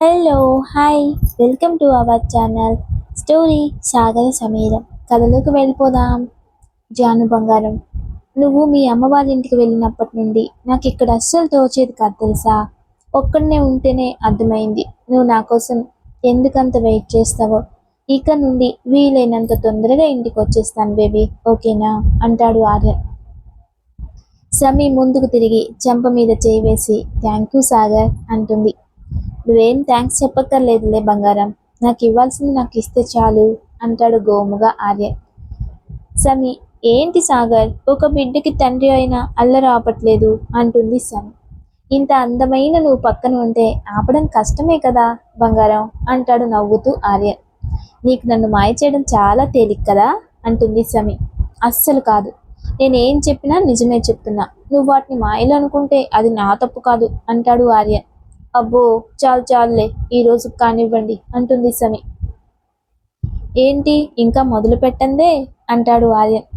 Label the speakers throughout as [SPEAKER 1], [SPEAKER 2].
[SPEAKER 1] Hello, hi, welcome to our channel story సాగర సమీరం. కథలోకి వెళ్ళిపోదాం. జాను బంగారం, నువ్వు మీ అమ్మ వాళ్ళ ఇంటికి వెళ్ళినప్పటి నుండి నాకు ఇక్కడ అస్సలు తోచేది కాదు తెలుసా. ఒక్కడనే ఉంటేనే అర్థమైంది నువ్వు నా కోసం ఎందుకంత వెయిట్ చేస్తావో. ఇక నుండి వీలైనంత తొందరగా ఇంటికి వచ్చేస్తాను బేబీ, ఓకేనా అంటాడు ఆర్యన్. సమీ ముందుకు తిరిగి చెంప మీద చేయి వేసి థ్యాంక్ యూ సాగర్ అంటుంది. నువ్వేం థ్యాంక్స్ చెప్పక్కర్లేదులే బంగారం, నాకు ఇవ్వాల్సింది నాకు ఇస్తే చాలు అంటాడు గోముగా ఆర్యన్. సమి, ఏంటి సాగర్, ఒక బిడ్డకి తండ్రి అయినా అల్లరి ఆపట్లేదు అంటుంది సమి. ఇంత అందమైన నువ్వు పక్కన ఉంటే ఆపడం కష్టమే కదా బంగారం అంటాడు నవ్వుతూ ఆర్యన్. నీకు నన్ను మాయ చేయడం చాలా తేలిక కదా అంటుంది సమి. అస్సలు కాదు, నేనేం చెప్పినా నిజమే చెప్తున్నా, నువ్వు వాటిని మాయలు అనుకుంటే అది నా తప్పు కాదు అంటాడు ఆర్యన్. అబ్బో, చాలు చాలులే, ఈ రోజు కానివ్వండి అంటుంది సమి. ఏంటి ఇంకా మొదలు పెట్టందే అంటాడు ఆర్యన్.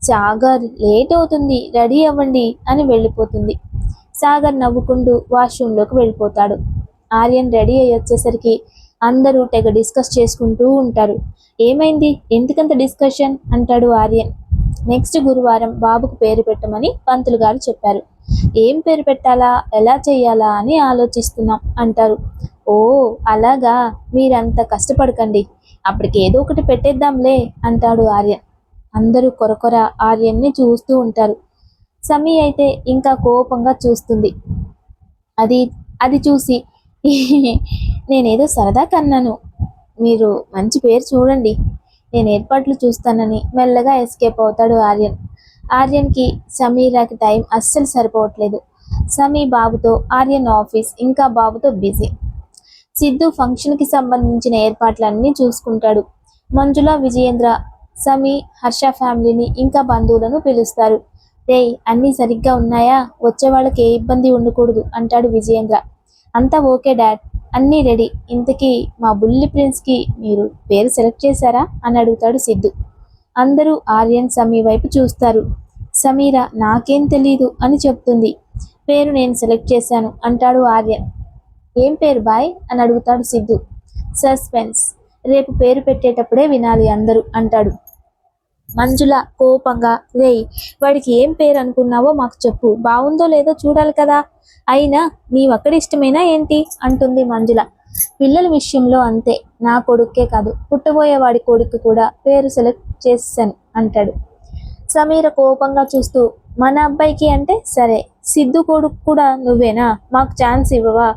[SPEAKER 1] సాగర్ లేట్ అవుతుంది, రెడీ అవ్వండి అని వెళ్ళిపోతుంది. సాగర్ నవ్వుకుంటూ వాష్రూమ్లోకి వెళ్ళిపోతాడు. ఆర్యన్ రెడీ అయ్యి వచ్చేసరికి అందరూ తెగ డిస్కస్ చేసుకుంటూ ఉంటారు. ఏమైంది, ఎందుకంత డిస్కషన్ అంటాడు ఆర్యన్. నెక్స్ట్ గురువారం బాబుకు పేరు పెట్టమని పంతులు గారు చెప్పారు. ఏం పేరు పెట్టాలా, ఎలా చెయ్యాలా అని ఆలోచిస్తున్నాం అంటారు. ఓ అలాగా, మీరంత కష్టపడకండి, అప్పటికి ఏదో ఒకటి పెట్టేద్దాంలే అంటాడు ఆర్యన్. అందరూ కొరకొర ఆర్యన్ని చూస్తూ ఉంటారు. సమీ అయితే ఇంకా కోపంగా చూస్తుంది. అది అది చూసి నేనేదో సరదా కన్నాను, మీరు మంచి పేరు చూడండి, నేను ఏర్పాట్లు చూస్తానని మెల్లగా ఎస్కేప్ అవుతాడు ఆర్యన్. ఆర్యన్కి సమీరాకి టైం అస్సలు సరిపోవట్లేదు. సమీ బాబుతో, ఆర్యన్ ఆఫీస్ ఇంకా బాబుతో బిజీ. సిద్ధు ఫంక్షన్కి సంబంధించిన ఏర్పాట్లన్నీ చూసుకుంటాడు. మంజుల, విజయేంద్ర, సమీ, హర్ష ఫ్యామిలీని ఇంకా బంధువులను పిలుస్తారు. రేయ్, అన్నీ సరిగ్గా ఉన్నాయా, వచ్చే వాళ్ళకి ఏ ఇబ్బంది ఉండకూడదు అంటాడు విజయేంద్ర. అంతా ఓకే డాడ్, అన్నీ రెడీ. ఇంతకీ మా బుల్లి ప్రిన్స్కి మీరు పేరు సెలెక్ట్ చేశారా అని అడుగుతాడు సిద్ధు. అందరూ ఆర్యన్, సమీ వైపు చూస్తారు. సమీర నాకేం తెలీదు అని చెప్తుంది. పేరు నేను సెలెక్ట్ చేశాను అంటాడు ఆర్యన్. ఏం పేరు బాయ్ అని అడుగుతాడు సిద్ధు. సస్పెన్స్, రేపు పేరు పెట్టేటప్పుడే వినాలి అందరూ అంటాడు. మంజుల కోపంగా, రేయ్, వాడికి ఏం పేరు అనుకున్నావో మాకు చెప్పు, బాగుందో లేదో చూడాలి కదా, అయినా నీవక్కడి ఇష్టమేనా ఏంటి అంటుంది మంజుల. పిల్లల విషయంలో అంతే, నా కొడుక్కే కాదు పుట్టబోయే వాడి కొడుకు కూడా పేరు సెలెక్ట్ చేశాను అంటాడు. సమీర కోపంగా చూస్తూ, మన అబ్బాయికి అంటే సరే, సిద్ధు కొడుకు కూడా నువ్వేనా, మాకు ఛాన్స్ ఇవ్వవా,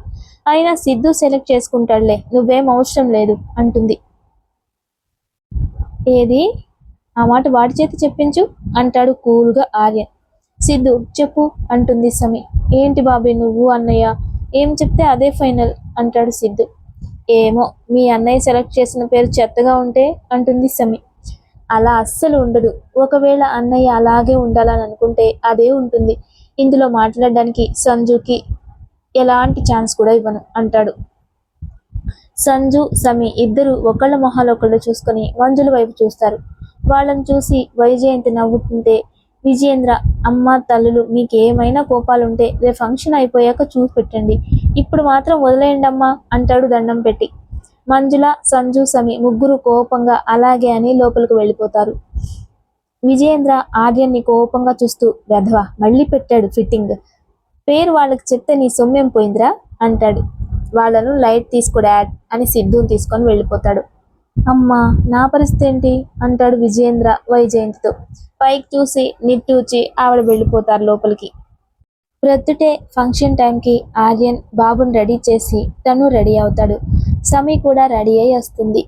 [SPEAKER 1] అయినా సిద్ధు సెలెక్ట్ చేసుకుంటాడులే, నువ్వేం అవసరం లేదు అంటుంది. ఏది, ఆ మాట వాడి చేతి చెప్పించు అంటాడు కూల్గా ఆర్యన్. సిద్ధు చెప్పు అంటుంది సమి. ఏంటి బాబీ నువ్వు అన్నయ్య ఏం చెప్తే అదే ఫైనల్ అంటాడు సిద్ధు. ఏమో, మీ అన్నయ్య సెలెక్ట్ చేసిన పేరు చెత్తగా ఉంటే అంటుంది సమి. అలా అస్సలు ఉండదు, ఒకవేళ అన్నయ్య అలాగే ఉండాలని అనుకుంటే అదే ఉంటుంది, ఇందులో మాట్లాడడానికి సంజుకి ఎలాంటి ఛాన్స్ కూడా ఇవ్వను అంటాడు. సంజు, సమి ఇద్దరు ఒకళ్ళ మొహాలు ఒకళ్ళు చూసుకొని మంజుల వైపు చూస్తారు. వాళ్ళని చూసి వైజయంతి నవ్వుతుంటే విజయేంద్ర, అమ్మ తల్లులు మీకేమైనా కోపాలుంటే రేపు ఫంక్షన్ అయిపోయాక చూసి పెట్టండి, ఇప్పుడు మాత్రం వదిలేయండి అమ్మా అంటాడు దండం పెట్టి. మంజుల, సంజు, సమి ముగ్గురు కోపంగా అలాగే అని లోపలికి వెళ్ళిపోతారు. విజయేంద్ర ఆర్యన్ని కోపంగా చూస్తూ, వెధవా మళ్ళీ పెట్టాడు ఫిట్టింగ్, పేరు వాళ్ళకి చెప్తే నీ సొమ్మేం పోయిందిరా అంటాడు. వాళ్ళను లైట్ తీసుకో డాడ్ అని సిద్ధుని తీసుకొని వెళ్ళిపోతాడు. అమ్మా నా పరిస్థితి ఏంటి అంటాడు విజయేంద్ర వైజయంతితో. పైకి చూసి నిట్టూచి ఆవిడ వెళ్ళిపోతారు లోపలికి. ప్రొద్దుటే ఫంక్షన్ టైంకి ఆర్యన్ బాబుని రెడీ చేసి తను రెడీ అవుతాడు. సమీ కూడా రెడీ అయి వస్తుంది.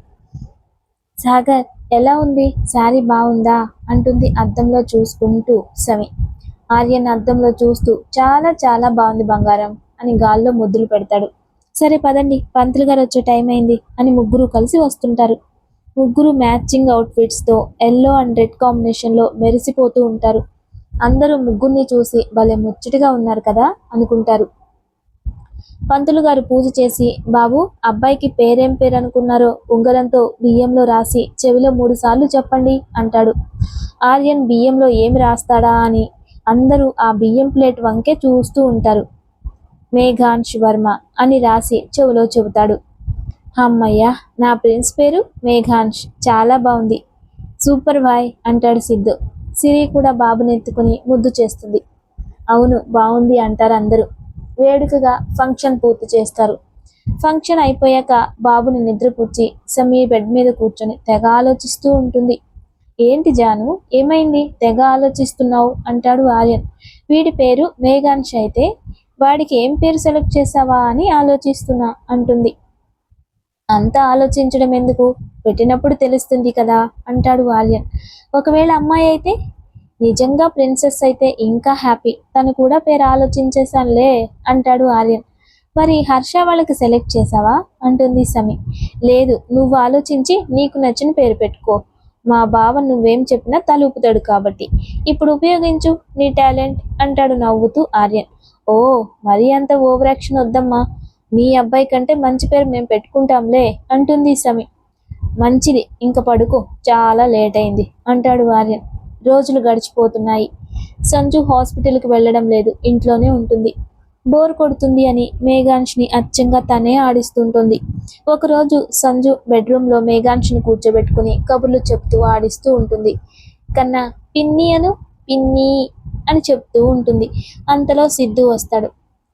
[SPEAKER 1] సాగర్ ఎలా ఉంది, శారీ బాగుందా అంటుంది అద్దంలో చూసుకుంటూ సమీ. ఆర్యన్ అద్దంలో చూస్తూ చాలా చాలా బాగుంది బంగారం అని గాల్లో ముద్దులు పెడతాడు. సరే పదండి, పంతులు గారు వచ్చే టైం అయింది అని ముగ్గురు కలిసి వస్తుంటారు. ముగ్గురు మ్యాచింగ్ అవుట్ఫిట్స్తో ఎల్లో అండ్ రెడ్ కాంబినేషన్లో మెరిసిపోతూ ఉంటారు. అందరూ ముగ్గురిని చూసి భలే ముచ్చటగా ఉన్నారు కదా అనుకుంటారు. పంతులు గారు పూజ చేసి, బాబు అబ్బాయికి పేరేం పేరు అనుకున్నారో ఉంగరంతో బియ్యంలో రాసి చెవిలో 3 సార్లు చెప్పండి అంటాడు. ఆర్యన్ బియ్యంలో ఏమి రాస్తాడా అని అందరూ ఆ బియ్యం ప్లేట్ వంకే చూస్తూ ఉంటారు. మేఘాంష్ వర్మ అని రాసి చెవిలో చెబుతాడు. అమ్మయ్య, నా ప్రిన్స్ పేరు మేఘాంష్, చాలా బాగుంది. సూపర్ బాయ్ అంటాడు సిద్ధు. సిరి కూడా బాబుని ఎత్తుకుని ముద్దు చేస్తుంది. అవును, బాగుంది అంటారు అందరూ. వేడుకగా ఫంక్షన్ పూర్తి చేస్తారు. ఫంక్షన్ అయిపోయాక బాబుని నిద్రపుచ్చి సమీ బెడ్ మీద కూర్చొని తెగ ఆలోచిస్తూ ఉంటుంది. ఏంటి జాను, ఏమైంది తెగ ఆలోచిస్తున్నావు అంటాడు ఆర్యన్. వీడి పేరు మేఘాంష్ అయితే వాడికి ఏం పేరు సెలెక్ట్ చేసావా అని ఆలోచిస్తున్నా అంటుంది. అంత ఆలోచించడం ఎందుకు, పెట్టినప్పుడు తెలుస్తుంది కదా అంటాడు ఆర్యన్. ఒకవేళ అమ్మాయి అయితే, నిజంగా ప్రిన్సెస్ అయితే ఇంకా హ్యాపీ, తను కూడా పేరు ఆలోచించేశానులే అంటాడు ఆర్యన్. మరి హర్ష వాళ్ళకి సెలెక్ట్ చేసావా అంటుంది సమి. లేదు, నువ్వు ఆలోచించి నీకు నచ్చిన పేరు పెట్టుకో. మా బావ నువ్వేం చెప్పినా తలుపుతాడు కాబట్టి ఇప్పుడు ఉపయోగించు నీ టాలెంట్ అంటాడు నవ్వుతూ ఆర్యన్. ఓ, మరీ అంత ఓవర్ యాక్షన్ వద్దమ్మా, మీ అబ్బాయి కంటే మంచి పేరు మేము పెట్టుకుంటాంలే అంటుంది సమి. మంచిది, ఇంక పడుకో, చాలా లేట్ అయింది అంటాడు ఆర్యన్. రోజులు గడిచిపోతున్నాయి. సంజు హాస్పిటల్కి వెళ్ళడం లేదు, ఇంట్లోనే ఉంటుంది. బోర్ కొడుతుంది అని మేఘాంష్ని అచ్చంగా తనే ఆడిస్తుంటుంది. ఒకరోజు సంజు బెడ్రూమ్లో మేఘాంష్ని కూర్చోబెట్టుకుని కబుర్లు చెప్తూ ఆడిస్తూ ఉంటుంది. కన్నా, పిన్ని అను, పిన్ని అని చెప్తూ ఉంటుంది. అంతలో సిద్ధు వస్తాడు.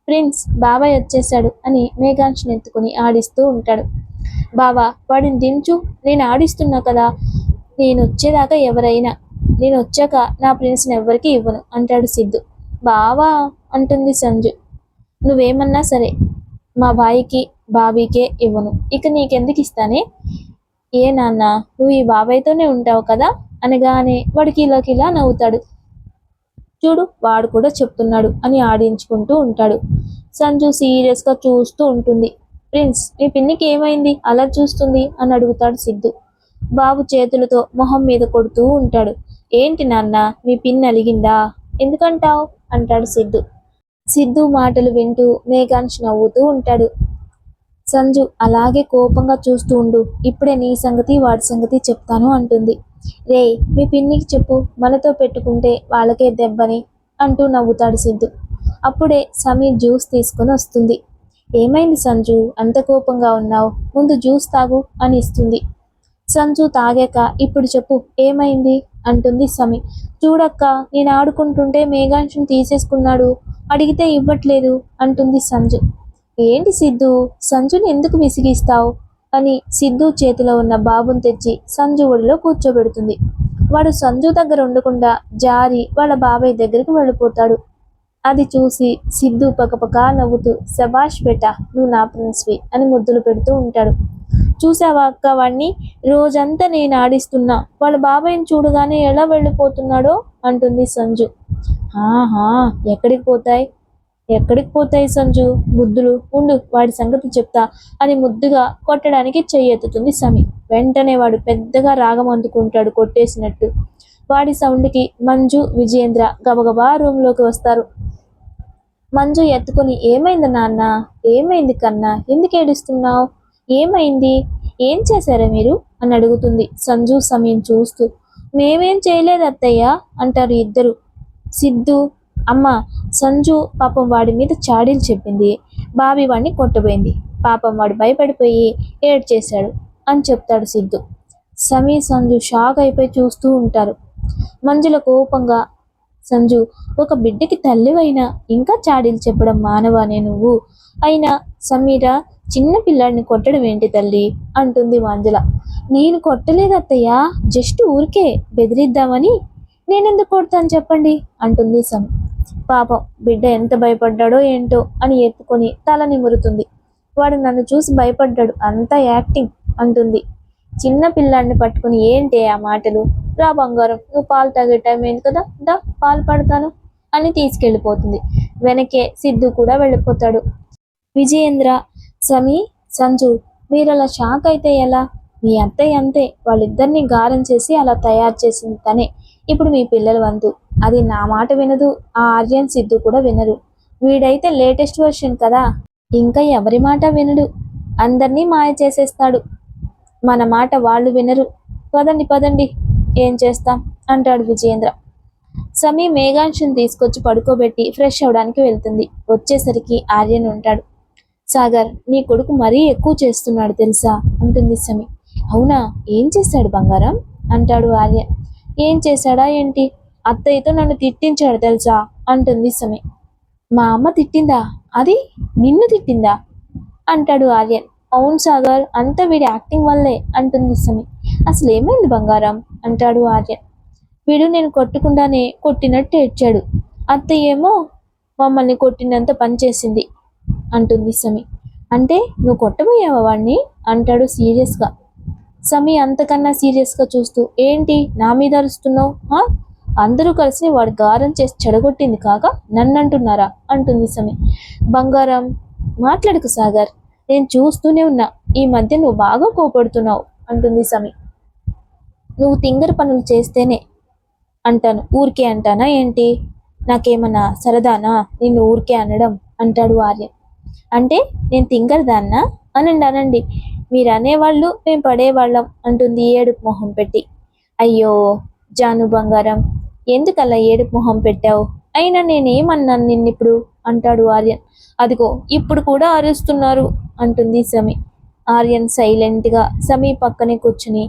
[SPEAKER 1] ప్రిన్స్, బాబాయ్ వచ్చేసాడు అని మేఘాంష్ని ఎత్తుకుని ఆడిస్తూ ఉంటాడు. బావా, వాడిని దించు, నేను ఆడిస్తున్నా కదా, నేను వచ్చేదాకా ఎవరైనా, నేను వచ్చాక నా ప్రిన్స్ని ఎవ్వరికి ఇవ్వను అంటాడు సిద్ధు. బావా అంటుంది సంజు. నువ్వేమన్నా సరే, మా బాయికి బాబీకే ఇవ్వను, ఇక నీకెందుకు ఇస్తానే. ఏ నాన్న, నువ్వు ఈ బాబాయ్తోనే ఉంటావు కదా అనగానే వాడు కిలా నవ్వుతాడు. చూడు, వాడు కూడా చెప్తున్నాడు అని ఆడించుకుంటూ ఉంటాడు. సంజు సీరియస్గా చూస్తూ ఉంటుంది. ప్రిన్స్, మీ పిన్నికి ఏమైంది అలా చూస్తుంది అని అడుగుతాడు సిద్ధు. బాబు చేతులతో మొహం మీద కొడుతూ ఉంటాడు. ఏంటి నాన్న, మీ పిన్ అలిగిందా, ఎందుకంటావు అంటాడు సిద్ధు. సిద్ధు మాటలు వింటూ మేఘాంష్ నవ్వుతూ ఉంటాడు. సంజు అలాగే కోపంగా చూస్తూ ఉండు, ఇప్పుడే నీ సంగతి వాడి సంగతి చెప్తాను అంటుంది. రే, మీ పిన్నికి చెప్పు, మనతో పెట్టుకుంటే వాళ్ళకే దెబ్బని అంటూ నవ్వుతాడు సిద్ధు. అప్పుడే సమీ జ్యూస్ తీసుకొని వస్తుంది. ఏమైంది సంజు, అంత కోపంగా ఉన్నావు, ముందు జ్యూస్ తాగు అని ఇస్తుంది. సంజు తాగాక ఇప్పుడు చెప్పు ఏమైంది అంటుంది సమీ. చూడక్క, నేను ఆడుకుంటుంటే మేఘాంశం తీసేసుకున్నాడు, అడిగితే ఇవ్వట్లేదు అంటుంది సంజు. ఏంటి సిద్ధు, సంజుని ఎందుకు విసిగిస్తావు అని సిద్ధు చేతిలో ఉన్న బాబుని తెచ్చి సంజు ఒడిలో కూర్చోబెడుతుంది. వాడు సంజు దగ్గర ఉండకుండా జారి వాళ్ళ బాబాయ్ దగ్గరికి వెళ్ళిపోతాడు. అది చూసి సిద్ధు పకపక నవ్వుతూ, శబాష్ బేటా, నువ్వు నా ప్రిన్స్వి అని ముద్దులు పెడుతూ ఉంటాడు. చూసావా అక్క, వాణ్ణి రోజంతా నేను ఆడిస్తున్నా, వాళ్ళ బాబాయ్ని చూడగానే ఎలా వెళ్ళిపోతున్నాడో అంటుంది సంజు. ఆహా, ఎక్కడికి పోతాయి సంజు బుద్ధులు, ఉండు వాడి సంగతి చెప్తా అని ముద్దుగా కొట్టడానికి చెయ్యెత్తుతుంది సమి. వెంటనే వాడు పెద్దగా రాగం అందుకుంటాడు కొట్టేసినట్టు. వాడి సౌండ్కి మంజు, విజయేంద్ర గబగబా రూమ్లోకి వస్తారు. మంజు ఎత్తుకొని, ఏమైంది నాన్న, ఏమైంది కన్నా, ఎందుకు ఏడుస్తున్నావు, ఏమైంది, ఏం చేశారా మీరు అని అడుగుతుంది సంజు సమీని చూస్తూ. మేమేం చేయలేదు అత్తయ్య అంటారు ఇద్దరు. సిద్ధు, అమ్మ, సంజు పాపం వాడి మీద చాడీలు చెప్పింది, బాబీ వాడిని కొట్టబోయింది, పాపం వాడు భయపడిపోయి ఏడ్చేశాడు అని చెప్తాడు సిద్ధు. సమీ సంజు షాక్ అయిపోయి చూస్తూ ఉంటారు. మంజుల కోపంగా, సంజు, ఒక బిడ్డకి తల్లివైనా ఇంకా చాడీలు చెప్పడం మానవానే నువ్వు, అయినా సమీర చిన్న పిల్లాడిని కొట్టడం ఏంటి తల్లి అంటుంది మంజుల. నేను కొట్టలేదు అత్తయ్య, జస్ట్ ఊరికే బెదిరిద్దామని. నేనెందుకు కొడతాను చెప్పండి అంటుంది సమి. పాపం బిడ్డ ఎంత భయపడ్డాడో ఏంటో అని ఎత్తుకొని తల నిమురుతుంది. వాడు నన్ను చూసి భయపడ్డాడు, అంతా యాక్టింగ్ అంటుంది. చిన్న పిల్లాడిని పట్టుకుని ఏంటే ఆ మాటలు, రా బంగారం, నువ్వు పాలు తాగే టైం అయింది కదా, దా పాలు పడతాను అని తీసుకెళ్ళిపోతుంది. వెనకే సిద్ధు కూడా వెళ్ళిపోతాడు. విజయేంద్ర, సమీ, సంజు, మీరు అలా షాక్ అయితే ఎలా, మీ అత్తయ్య అంతే, వాళ్ళిద్దరినీ గారం చేసి అలా తయారు చేసింది తనే, ఇప్పుడు మీ పిల్లల వంతు, అది నా మాట వినదు, ఆ ఆర్యన్ సిద్ధు కూడా వినరు, వీడైతే లేటెస్ట్ వర్షన్ కదా, ఇంకా ఎవరి మాట వినడు, అందరినీ మాయ చేసేస్తాడు, మన మాట వాళ్ళు వినరు, పదండి పదండి, ఏం చేస్తాం అంటాడు విజయేంద్ర. సమీ మేఘాంశుని తీసుకొచ్చి పడుకోబెట్టి ఫ్రెష్ అవడానికి వెళ్తుంది. వచ్చేసరికి ఆర్యన్ ఉంటాడు. సాగర్, నీ కొడుకు మరీ ఎక్కువ చేస్తున్నాడు తెలుసా అంటుంది సమి. అవునా, ఏం చేశాడు బంగారం అంటాడు ఆర్య. ఏం చేశాడా ఏంటి, అత్తయ్యతో నన్ను తిట్టించాడు తెలుసా అంటుంది సమి. మా అమ్మ తిట్టిందా, అది నిన్ను తిట్టిందా అంటాడు ఆర్యన్. అవును సాగర్, అంతా వీడి యాక్టింగ్ వల్లే అంటుంది సమి. అసలు ఏమైంది బంగారం అంటాడు ఆర్యన్. వీడు నేను కొట్టకుండానే కొట్టినట్టు ఏడ్చాడు, అత్తయ్య ఏమో మమ్మల్ని కొట్టినంత పని చేసింది అంటుంది సమి. అంటే నువ్వు కొట్టబోయావా వాడిని అంటాడు సీరియస్గా. సమి అంతకన్నా సీరియస్గా చూస్తూ, ఏంటి నా మీద అరుస్తున్నావు, అందరూ కలిసి వాడు గారం చేసి చెడగొట్టింది కాక నన్ను అంటున్నారా అంటుంది సమి. బంగారం మాట్లాడుకు సాగర్, నేను చూస్తూనే ఉన్నా, ఈ మధ్య నువ్వు బాగా కోపడుతున్నావు అంటుంది సమి. నువ్వు తింగర పనులు చేస్తేనే అంటాను, ఊరికే అంటానా ఏంటి, నాకేమన్నా సరదానా నిన్ను ఊరికే అనడం అంటాడు ఆర్య. అంటే నేను తింగరదాన్నా, అనండి అనండి, మీరు అనేవాళ్ళు మేము పడేవాళ్ళం అంటుంది ఏడుపు మొహం పెట్టి. అయ్యో జాను బంగారం, ఎందుకలా ఏడుపు మొహం పెట్టావు, అయినా నేనేమన్నాను నిన్నిప్పుడు అంటాడు ఆర్యన్. అదిగో ఇప్పుడు కూడా అరుస్తున్నారు అంటుంది సమి. ఆర్యన్ సైలెంట్గా సమి పక్కనే కూర్చుని,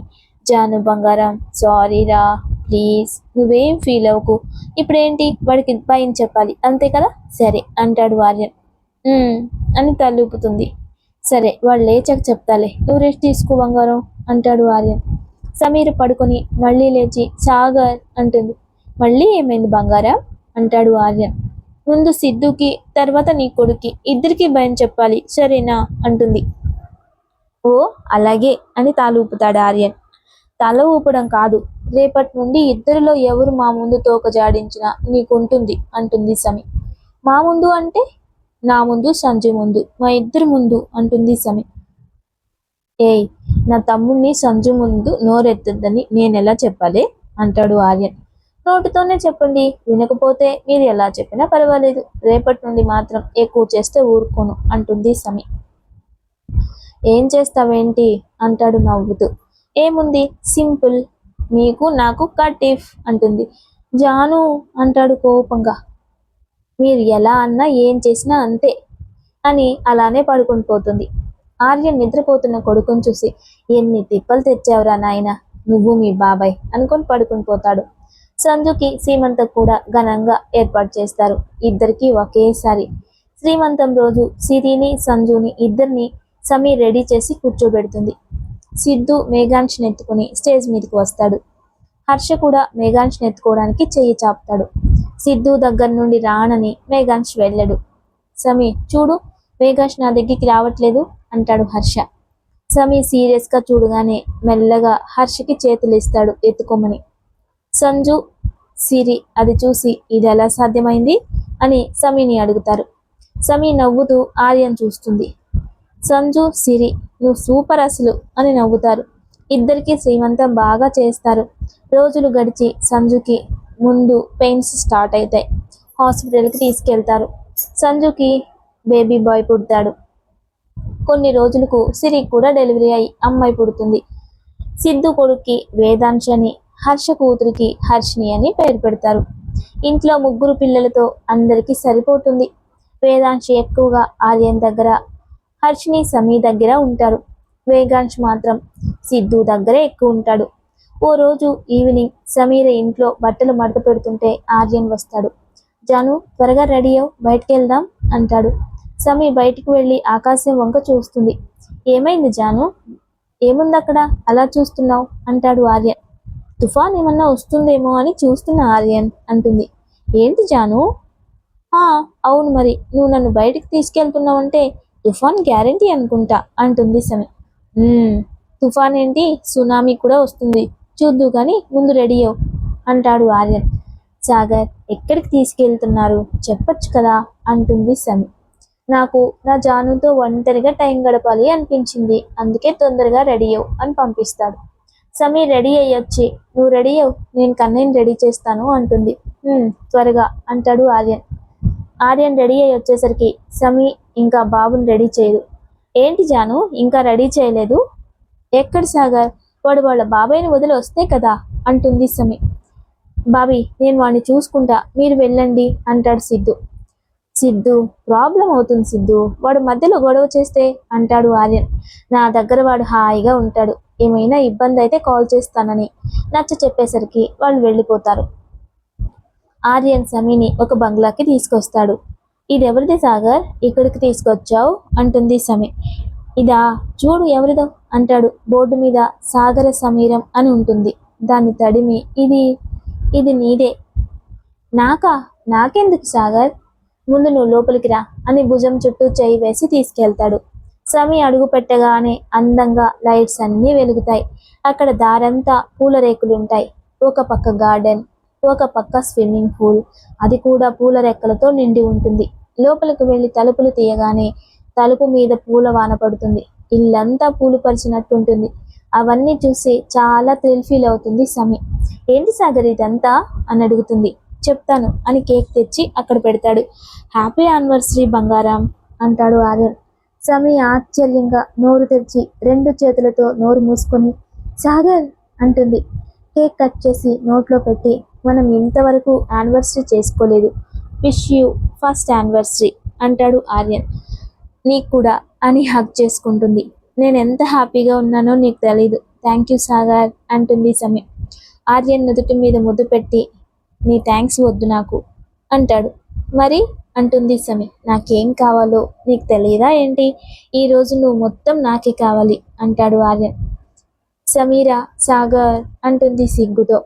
[SPEAKER 1] జాను బంగారం సారీ రా, ప్లీజ్ నువ్వేం ఫీల్ అవ్వకు, ఇప్పుడేంటి వాడికి భయం చెప్పాలి అంతే కదా, సరే అంటాడు ఆర్యన్. అని తలూపుతుంది. సరే వాడు లేచాక చెప్తాలే, నువ్వు రెస్ట్ తీసుకో బంగారం అంటాడు ఆర్యన్. సమీర పడుకొని మళ్ళీ లేచి సాగర్ అంటుంది. మళ్ళీ ఏమైంది బంగారం అంటాడు ఆర్యన్. ముందు సిద్ధుకి తర్వాత నీ కొడుక్కి ఇద్దరికి భయం చెప్పాలి సరేనా అంటుంది. ఓ అలాగే అని తల ఊపుతాడు ఆర్యన్. తల ఊపడం కాదు, రేపటి నుండి ఇద్దరిలో ఎవరు మా ముందు తోక జాడించినా నీకుంటుంది అంటుంది సమి. మా ముందు అంటే నా ముందు సంజయ్ ముందు, మా ఇద్దరి ముందు అంటుంది సమి. ఏయ్, నా తమ్ముడిని సంజు ముందు నోరెత్తద్దని నేనెలా చెప్పాలి అంటాడు ఆర్యన్. నోటితోనే చెప్పండి, వినకపోతే మీరు ఎలా చెప్పినా పర్వాలేదు, రేపటి నుండి మాత్రం ఎక్కువ చేస్తే ఊరుకోను అంటుంది సమి. ఏం చేస్తావేంటి అంటాడు నవ్వుతూ. ఏముంది, సింపుల్, మీకు నాకు కటిఫ్ అంటుంది. జాను అంటాడు కోపంగా. మీరు ఎలా అన్నా ఏం చేసినా అంతే అని అలానే పడుకొని పోతుంది. ఆర్యన్ నిద్రపోతున్న కొడుకుని చూసి, ఎన్ని తిప్పలు తెచ్చావురా నాయన నువ్వు మీ బాబాయ్ అనుకొని పడుకొని పోతాడు. సంజుకి శ్రీమంతం కూడా ఘనంగా ఏర్పాటు చేస్తారు, ఇద్దరికి ఒకేసారి. శ్రీమంతం రోజు సిరిని సంజుని ఇద్దరిని సమీ రెడీ చేసి కూర్చోబెడుతుంది. సిద్ధు మేఘాంష్ని ఎత్తుకుని స్టేజ్ మీదకి వస్తాడు. హర్ష కూడా మేఘాంష్ని ఎత్తుకోవడానికి చెయ్యి చాపుతాడు. సిద్ధు దగ్గర నుండి రానని మేఘాంష్ వెళ్ళడు. సమీ చూడు, మేఘాంష్ నా దగ్గరికి రావట్లేదు అంటాడు హర్ష. సమీ సీరియస్గా చూడగానే మెల్లగా హర్షకి చేతులు ఇస్తాడు ఎత్తుకోమని. సంజు సిరి అది చూసి ఇది ఎలా సాధ్యమైంది అని సమీని అడుగుతారు. సమీ నవ్వుతూ ఆర్యన్ చూస్తుంది. సంజు సిరి నువ్వు సూపర్ అసలు అని నవ్వుతారు. ఇద్దరికి శ్రీమంతం బాగా చేస్తారు. రోజులు గడిచి సంజుకి ముందు పెయిన్స్ స్టార్ట్ అవుతాయి. హాస్పిటల్కి తీసుకెళ్తారు. సంజుకి బేబీ బాయ్ పుడతాడు. కొన్ని రోజులకు సిరి కూడా డెలివరీ అయి అమ్మాయి పుడుతుంది. సిద్ధు కొడుక్కి వేదాంశ్ అని, హర్ష కూతురికి హర్షిని అని పేరు పెడతారు. ఇంట్లో ముగ్గురు పిల్లలతో అందరికీ సరిపోతుంది. వేదాంశ్ ఎక్కువగా ఆర్యన్ దగ్గర, హర్షిని సమీ దగ్గర ఉంటారు. వేగాంశ్ మాత్రం సిద్ధు దగ్గరే ఎక్కువ ఉంటాడు. ఓ రోజు ఈవినింగ్ సమీర ఇంట్లో బట్టలు మడత పెడుతుంటే ఆర్యన్ వస్తాడు. జాను త్వరగా రెడీ అవ్వు, బయటికి వెళ్దాం అంటాడు. సమీ బయటికి వెళ్ళి ఆకాశం వంక చూస్తుంది. ఏమైంది జాను, ఏముంది అక్కడ అలా చూస్తున్నావు అంటాడు ఆర్యన్. తుఫాన్ ఏమన్నా వస్తుందేమో అని చూస్తున్న ఆర్యన్ అంటుంది. ఏంటి జాను? అవును మరి, నువ్వు నన్ను బయటికి తీసుకెళ్తున్నావంటే తుఫాన్ గ్యారంటీ అనుకుంటా అంటుంది సమీ. తుఫాన్ ఏంటి, సునామీ కూడా వస్తుంది, చూద్దు కానీ ముందు రెడీ అవ్వు అంటాడు ఆర్యన్. సాగర్ ఎక్కడికి తీసుకెళ్తున్నారు చెప్పొచ్చు కదా అంటుంది సమీ. నాకు నా జానుతో ఒంటరిగా టైం గడపాలి అనిపించింది, అందుకే తొందరగా రెడీ అవ్వు అని పంపిస్తాడు. సమీ రెడీ అయ్యొచ్చి, నువ్వు రెడీ అవ్వు నేను కన్నయ్యని రెడీ చేస్తాను అంటుంది. త్వరగా అంటాడు ఆర్యన్. ఆర్యన్ రెడీ అయ్యి వచ్చేసరికి సమీ ఇంకా బాబుని రెడీ చేయదు. ఏంటి జాను ఇంకా రెడీ చేయలేదు? ఎక్కడ సాగర్, వాడు వాళ్ళ బాబాయ్ని వదిలి వస్తే కదా అంటుంది సమీ. బాబీ నేను వాడిని చూసుకుంటా, మీరు వెళ్ళండి అంటాడు సిద్ధు. సిద్ధు, ప్రాబ్లం అవుతుంది సిద్ధు, వాడు మధ్యలో గొడవ చేస్తే అంటాడు ఆర్యన్. నా దగ్గర వాడు హాయిగా ఉంటాడు, ఏమైనా ఇబ్బంది అయితే కాల్ చేస్తానని నచ్చ చెప్పేసరికి వాళ్ళు వెళ్ళిపోతారు. ఆర్యన్ సమీని ఒక బంగ్లాకి తీసుకొస్తాడు. ఇదెవరిది సాగర్, ఇక్కడికి తీసుకొచ్చావు అంటుంది సమీ. ఇదా, చూడు ఎవరిదో అంటాడు. బోర్డు మీద సాగర సమీరం అని ఉంటుంది. దాన్ని తడిమి ఇది ఇది నీదే. నాకా? నాకెందుకు సాగర్, ముందు నువ్వు లోపలికి రా అని భుజం చుట్టూ చేయి వేసి తీసుకెళ్తాడు. సమీ అడుగు పెట్టగానే అందంగా లైట్స్ అన్నీ వెలుగుతాయి. అక్కడ దారంతా పూల రేకులుంటాయి. ఒక పక్క గార్డెన్, ఒక పక్క స్విమ్మింగ్ పూల్, అది కూడా పూల రెక్కలతో నిండి ఉంటుంది. లోపలికి వెళ్ళి తలుపులు తీయగానే తలుపు మీద పూల వాన పడుతుంది. ఇల్లంతా పూలు పరిచినట్టుంటుంది. అవన్నీ చూసి చాలా థ్రిల్ ఫీల్ అవుతుంది సమీ. ఏంటి సాగర్ ఇదంతా అని అడుగుతుంది. చెప్తాను అని కేక్ తెచ్చి అక్కడ పెడతాడు. హ్యాపీ యానివర్సరీ బంగారం అంటాడు ఆర్యన్. సమీ ఆశ్చర్యంగా నోరు తెరిచి రెండు చేతులతో నోరు మూసుకొని సాగర్ అంటుంది. కేక్ కట్ చేసి నోట్లో పెట్టి, మనం ఇంతవరకు యానివర్సరీ చేసుకోలేదు, విష్ యూ ఫస్ట్ యానివర్సరీ అంటాడు ఆర్యన్. నీకు కూడా అని హగ్ చేసుకుంటుంది. నేను ఎంత హ్యాపీగా ఉన్నానో నీకు తెలీదు, థ్యాంక్ యూ సాగర్ అంటుంది సమీ. ఆర్యన్ నుదుటి మీద ముద్దు పెట్టి, నీ థ్యాంక్స్ వద్దు నాకు అంటాడు. మరి అంటుంది సమీ. నాకేం కావాలో నీకు తెలియదా ఏంటి, ఈరోజు నువ్వు మొత్తం నాకే కావాలి అంటాడు ఆర్యన్. సమీరా సాగర్ అంటుంది సిగ్గుతో.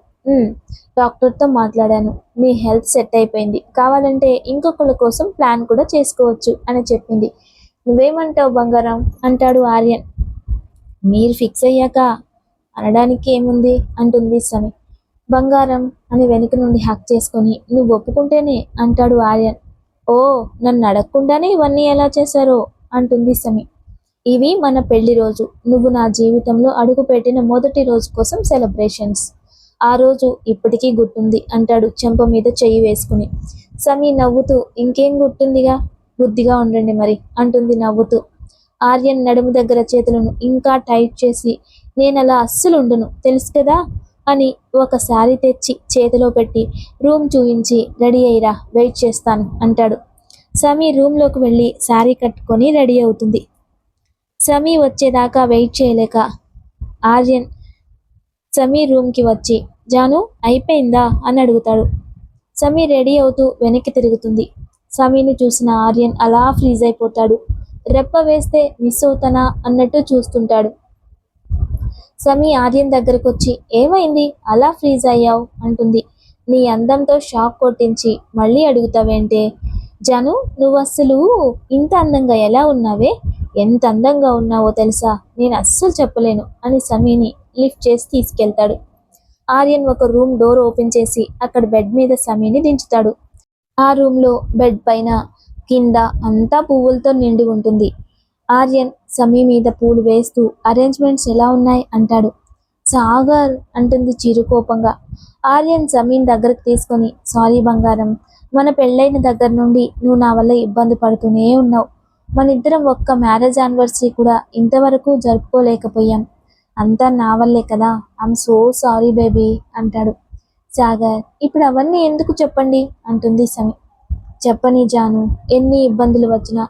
[SPEAKER 1] డాక్టర్తో మాట్లాడాను, నీ హెల్త్ సెట్ అయిపోయింది, కావాలంటే ఇంకొకళ్ళ కోసం ప్లాన్ కూడా చేసుకోవచ్చు అని చెప్పింది. నువ్వేమంటావు బంగారం అంటాడు ఆర్యన్. మీరు ఫిక్స్ అయ్యాక అనడానికి ఏముంది అంటుంది సమీ. బంగారం అని వెనుక నుండి హక్ చేసుకొని, నువ్వు ఒప్పుకుంటేనే అంటాడు ఆర్యన్. ఓ, నన్ను అడగకుండానే ఇవన్నీ ఎలా చేశారో అంటుంది సమీ. ఇవి మన పెళ్లి రోజు, నువ్వు నా జీవితంలో అడుగుపెట్టిన మొదటి రోజు కోసం సెలబ్రేషన్స్. ఆ రోజు ఇప్పటికీ గుర్తుంది అంటాడు చెంప మీద చెయ్యి వేసుకుని. సమీ నవ్వుతూ, ఇంకేం గుర్తుందిగా, బుద్ధిగా ఉండండి మరి అంటుంది నవ్వుతూ. ఆర్యన్ నడుము దగ్గర చేతులను ఇంకా టైట్ చేసి, నేనలా అస్సలు ఉండను తెలుసు కదా అని ఒక శారీ తెచ్చి చేతిలో పెట్టి రూమ్ చూయించి, రెడీ అయ్యిరా వెయిట్ చేస్తాను అంటాడు. సమీ రూమ్లోకి వెళ్ళి శారీ కట్టుకొని రెడీ అవుతుంది. సమీ వచ్చేదాకా వెయిట్ చేయలేక ఆర్యన్ సమీ రూమ్కి వచ్చి, జాను అయిపోయిందా అని అడుగుతాడు. సమీ రెడీ అవుతూ వెనక్కి తిరుగుతుంది. సమీని చూసిన ఆర్యన్ అలా ఫ్రీజ్ అయిపోతాడు. రెప్ప వేస్తే మిస్ అవుతానా అన్నట్టు చూస్తుంటాడు. సమీ ఆర్యన్ దగ్గరకు వచ్చి, ఏమైంది అలా ఫ్రీజ్ అయ్యావు అంటుంది. నీ అందంతో షాక్ కొట్టించి మళ్ళీ అడుగుతావేంటే, జాను నువ్వు అస్సలు ఇంత అందంగా ఎలా ఉన్నావే, ఎంత అందంగా ఉన్నావో తెలుసా, నేను అస్సలు చెప్పలేను అని సమీని లిఫ్ట్ చేసి తీసుకెళ్తాడు. ఆర్యన్ ఒక రూమ్ డోర్ ఓపెన్ చేసి అక్కడ బెడ్ మీద సమీని దించుతాడు. ఆ రూమ్లో బెడ్ పైన కింద అంతా పువ్వులతో నిండి ఉంటుంది. ఆర్యన్ సమీ మీద పూలు వేస్తూ, అరేంజ్మెంట్స్ ఎలా ఉన్నాయి అంటాడు. సాగర్ అంటుంది చిరుకోపంగా. ఆర్యన్ సమీన్ దగ్గరకు తీసుకొని, సారీ బంగారం, మన పెళ్ళైన దగ్గర నుండి నువ్వు నా వల్ల ఇబ్బంది పడుతూనే ఉన్నావు. మన ఇద్దరం ఒక్క మ్యారేజ్ యానివర్సరీ కూడా ఇంతవరకు జరుపుకోలేకపోయాం, అంతా నా వల్లే కదా, ఐఎమ్ సో సారీ బేబీ అంటాడు. సాగర్, ఇప్పుడు అవన్నీ ఎందుకు చెప్పండి అంటుంది సమీ. చెప్పని జాను, ఎన్ని ఇబ్బందులు వచ్చినా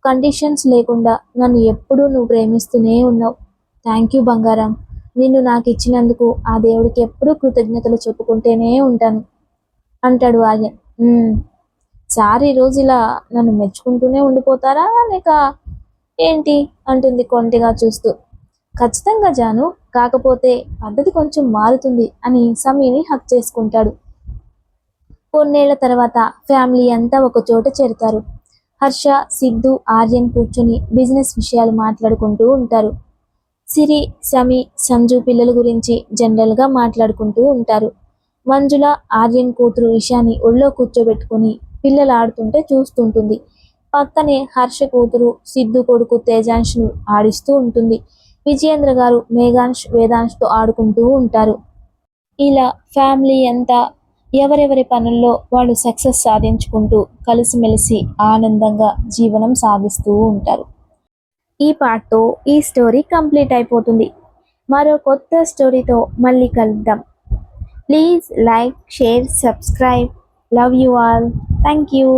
[SPEAKER 1] కండిషన్స్ లేకుండా నన్ను ఎప్పుడూ నువ్వు ప్రేమిస్తూనే ఉన్నావు. థ్యాంక్ యూ బంగారం, నిన్ను నాకు ఇచ్చినందుకు ఆ దేవుడికి ఎప్పుడూ కృతజ్ఞతలు చెప్పుకుంటూనే ఉంటాను అంటాడు ఆర్యన్. సార్ ఈరోజు ఇలా నన్ను మెచ్చుకుంటూనే ఉండిపోతారా లేక ఏంటి అంటుంది కొంటిగా చూస్తూ. ఖచ్చితంగా జాను, కాకపోతే పద్ధతి కొంచెం మారుతుంది అని సమీని హక్ చేసుకుంటాడు. కొన్నేళ్ల తర్వాత ఫ్యామిలీ అంతా ఒక చోట చేరుతారు. హర్ష, సిద్ధు, ఆర్యన్ కూర్చొని బిజినెస్ విషయాలు మాట్లాడుకుంటూ ఉంటారు. సిరి, సమీ, సంజు పిల్లల గురించి జనరల్గా మాట్లాడుకుంటూ ఉంటారు. మంజుల ఆర్యన్ కూతురు ఇషాని ఒళ్ళో కూర్చోబెట్టుకుని పిల్లలు ఆడుతుంటే చూస్తుంటుంది. పక్కనే హర్ష కూతురు సిద్ధు కొడుకు తేజాంష్ను ఆడిస్తూ ఉంటుంది. విజయేంద్ర గారు మేఘాంష్, వేదాంష్తో ఆడుకుంటూ ఉంటారు. ఇలా ఫ్యామిలీ అంతా ఎవరెవరి పనుల్లో వాళ్ళు సక్సెస్ సాధించుకుంటూ కలిసిమెలిసి ఆనందంగా జీవనం సాగిస్తూ ఉంటారు. ఈ పార్ట్తో ఈ స్టోరీ కంప్లీట్ అయిపోతుంది. మరో కొత్త స్టోరీతో మళ్ళీ కలుద్దాం. Please like, share, subscribe. Love you all. Thank you.